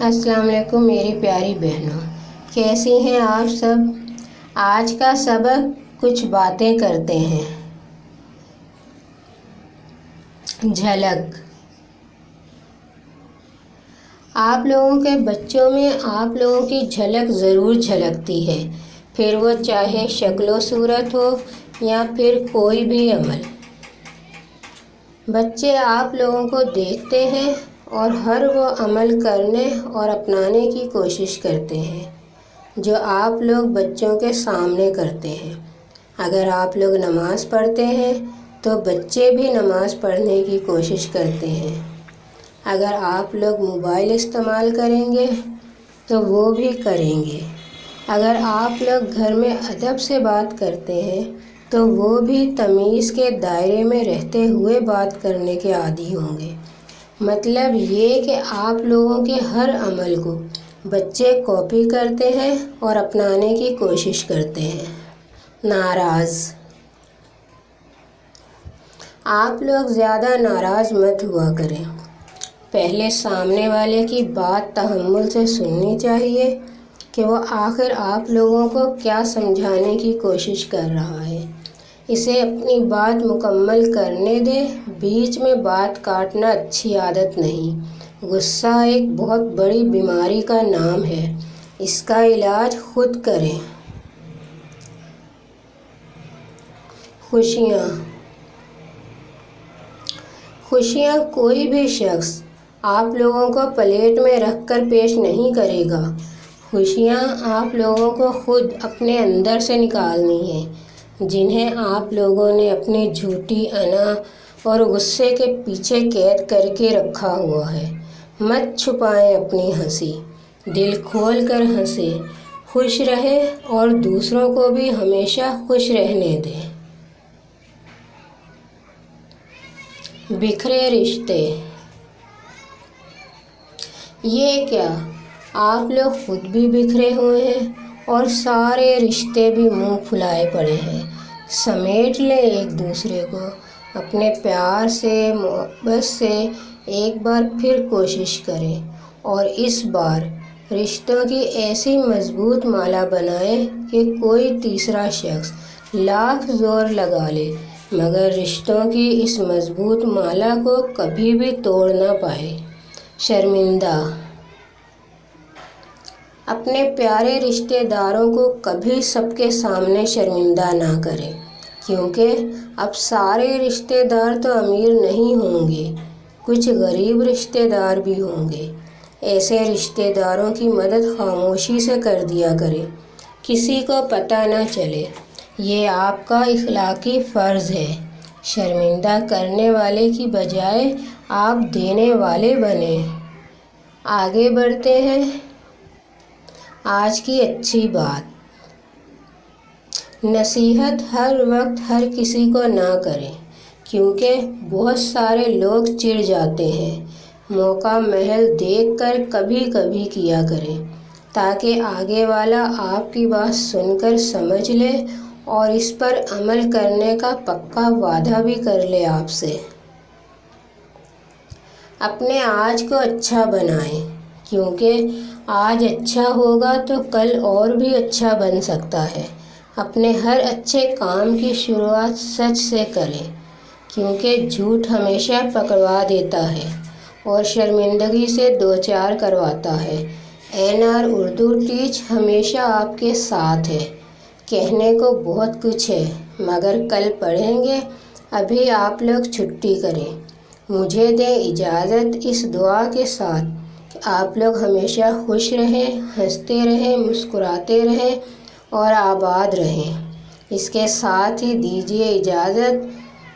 السلام علیکم میری پیاری بہنوں، کیسی ہیں آپ سب؟ آج کا سبق کچھ باتیں کرتے ہیں۔ جھلک۔ آپ لوگوں کے بچوں میں آپ لوگوں کی جھلک ضرور جھلکتی ہے، پھر وہ چاہے شکل و صورت ہو یا پھر کوئی بھی عمل۔ بچے آپ لوگوں کو دیکھتے ہیں اور ہر وہ عمل کرنے اور اپنانے کی کوشش کرتے ہیں جو آپ لوگ بچوں کے سامنے کرتے ہیں۔ اگر آپ لوگ نماز پڑھتے ہیں تو بچے بھی نماز پڑھنے کی کوشش کرتے ہیں۔ اگر آپ لوگ موبائل استعمال کریں گے تو وہ بھی کریں گے۔ اگر آپ لوگ گھر میں ادب سے بات کرتے ہیں تو وہ بھی تمیز کے دائرے میں رہتے ہوئے بات کرنے کے عادی ہوں گے۔ مطلب یہ کہ آپ لوگوں کے ہر عمل کو بچے کاپی کرتے ہیں اور اپنانے کی کوشش کرتے ہیں۔ ناراض۔ آپ لوگ زیادہ ناراض مت ہوا کریں۔ پہلے سامنے والے کی بات تحمل سے سننی چاہیے کہ وہ آخر آپ لوگوں کو کیا سمجھانے کی کوشش کر رہا ہے۔ اسے اپنی بات مکمل کرنے دیں، بیچ میں بات کاٹنا اچھی عادت نہیں۔ غصہ ایک بہت بڑی بیماری کا نام ہے، اس کا علاج خود کریں۔ خوشیاں۔ خوشیاں کوئی بھی شخص آپ لوگوں کو پلیٹ میں رکھ کر پیش نہیں کرے گا۔ خوشیاں آپ لوگوں کو خود اپنے اندر سے نکالنی ہیں، جنہیں آپ لوگوں نے اپنی جھوٹی انا اور غصے کے پیچھے قید کر کے رکھا ہوا ہے۔ مت چھپائیں اپنی ہنسی، دل کھول کر ہنسیں، خوش رہیں اور دوسروں کو بھی ہمیشہ خوش رہنے دیں۔ بکھرے رشتے۔ یہ کیا آپ لوگ خود بھی بکھرے ہوئے ہیں اور سارے رشتے بھی منہ پھلائے پڑے ہیں؟ سمیٹ لیں ایک دوسرے کو، اپنے پیار سے، محبت سے ایک بار پھر کوشش کریں اور اس بار رشتوں کی ایسی مضبوط مالا بنائیں کہ کوئی تیسرا شخص لاکھ زور لگا لے مگر رشتوں کی اس مضبوط مالا کو کبھی بھی توڑ نہ پائے۔ شرمندہ۔ اپنے پیارے رشتہ داروں کو کبھی سب کے سامنے شرمندہ نہ کریں، کیونکہ اب سارے رشتہ دار تو امیر نہیں ہوں گے، کچھ غریب رشتہ دار بھی ہوں گے۔ ایسے رشتہ داروں کی مدد خاموشی سے کر دیا کریں، کسی کو پتہ نہ چلے، یہ آپ کا اخلاقی فرض ہے۔ شرمندہ کرنے والے کی بجائے آپ دینے والے بنیں۔ آگے بڑھتے ہیں۔ آج کی اچھی بات۔ نصیحت ہر وقت ہر کسی کو نہ کریں، کیونکہ بہت سارے لوگ چڑ جاتے ہیں۔ موقع محل دیکھ کر کبھی کبھی کیا کریں تاکہ آگے والا آپ کی بات سن کر سمجھ لے اور اس پر عمل کرنے کا پکا وعدہ بھی کر لے آپ سے۔ اپنے آج کو اچھا بنائیں، کیونکہ آج اچھا ہوگا تو کل اور بھی اچھا بن سکتا ہے۔ اپنے ہر اچھے کام کی شروعات سچ سے کریں، کیونکہ جھوٹ ہمیشہ پکڑوا دیتا ہے اور شرمندگی سے دوچار کرواتا ہے۔ NR اردو ٹیچ ہمیشہ آپ کے ساتھ ہے۔ کہنے کو بہت کچھ ہے مگر کل پڑھیں گے، ابھی آپ لوگ چھٹی کریں۔ مجھے دیں اجازت اس دعا کے ساتھ کہ آپ لوگ ہمیشہ خوش رہیں، ہنستے رہیں، مسکراتے رہیں اور آباد رہیں۔ اس کے ساتھ ہی دیجیے اجازت۔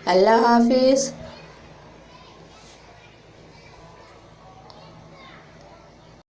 اللہ حافظ۔